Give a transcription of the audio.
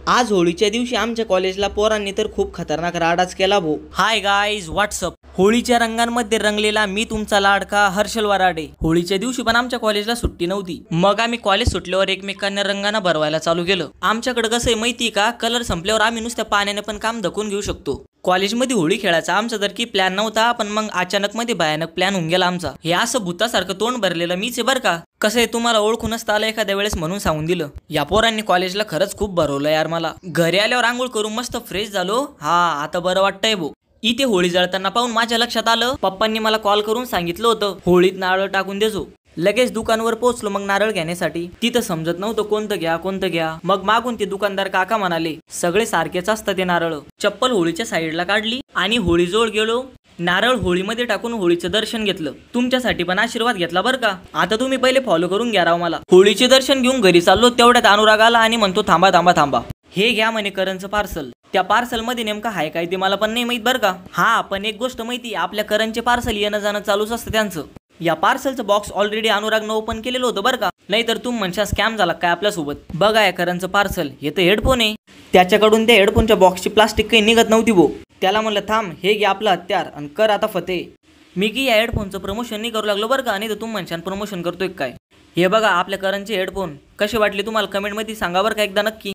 आज होळीच्या दिवशी आमच्या कॉलेजला पोरांनी तर खूप खतरनाक राडाच केला भो। Hi guys, WhatsApp. होळीच्या रंगांमध्ये रंगलेला मी तुमचा लाडका हर्षल वराडे। होळीच्या दिवशी पण आमच्या कॉलेजला सुट्टी नव्हती, मग आम्ही कॉलेज सुटल्यावर एकमेकांना रंगाना भरवायला चालू केलं। आमच्याकडे कसं आहे माहिती का, कलर संपल्यावर आम्ही नुसत्या पाण्याने पण काम धकून घेऊ शकतो। कॉलेजमध्ये होळी खेळायचा आमचा तर की प्लॅन नव्हता, पण मग अचानक मध्ये भयानक प्लॅन होऊन गेला आमचा। हे असं भूतासारखं तोंड भरलेलं मीच आहे बरं का। कसं आहे, तुम्हाला ओळखूनच आलं एखाद्या वेळेस म्हणून सांगून दिलं। या पोरांनी कॉलेजला खरंच खूप भरवलं यार मला। घरी आल्यावर आंघोळ करून मस्त फ्रेश झालो, हा आता बरं वाटतंय भो। इथे होळी जळताना पाहून माझ्या लक्षात आलं, पप्पांनी मला कॉल करून सांगितलं होतं होळीत नारळ टाकून देजो। लगेच दुकानावर पोहोचलो मग नारळ घेण्यासाठी। तिथं समजत नव्हतं कोणतं घ्या। मग मागून ते दुकानदार काका म्हणाले सगळे सारखेच असतात ते नारळ। चप्पल होळीच्या साईडला काढली आणि होळीजवळ गेलो। नारळ होळीमध्ये टाकून होळीचं दर्शन घेतलं। तुमच्यासाठी पण आशीर्वाद घेतला बरं का। आता तुम्ही पहिले फॉलो करून घ्या राव मला। होळीचे दर्शन घेऊन घरी चाललो, तेवढ्यात अनुराग आला आणि म्हणतो थांबा थांबा थांबा, हे घ्या म्हणे करणचं पार्सल। त्या पार्सल मध्ये नेमका हाय काय ते मला पण नाही माहित बरं का। हा, पण एक गोष्ट माहिती, आपल्या करणचे पार्सल येणं जाणं चालूच असतं त्यांचं। या पार्सलचं बॉक्स ऑलरेडी अनुरागनं ओपन केलेलं होतं बरं का, नाहीतर तुम्ही म्हणशा स्कॅम झाला काय आपल्यासोबत। बघा या करणचं पार्सल, हे तर हेडफोन आहे। त्याच्याकडून त्या हेडफोनच्या बॉक्सची प्लास्टिक काही निघत नव्हती भो। त्याला म्हणलं थांब, हे घे आपलं हत्यार आणि कर आता फते। मी की या हेडफोनचं प्रमोशन नाही करू लागलो बरं का, नाही तर तुम्ही म्हणशान प्रमोशन करतोय काय। हे बघा आपल्या करणचे हेडफोन, कसे वाटले तुम्हाला कमेंटमध्ये सांगा बरं का एकदा नक्की।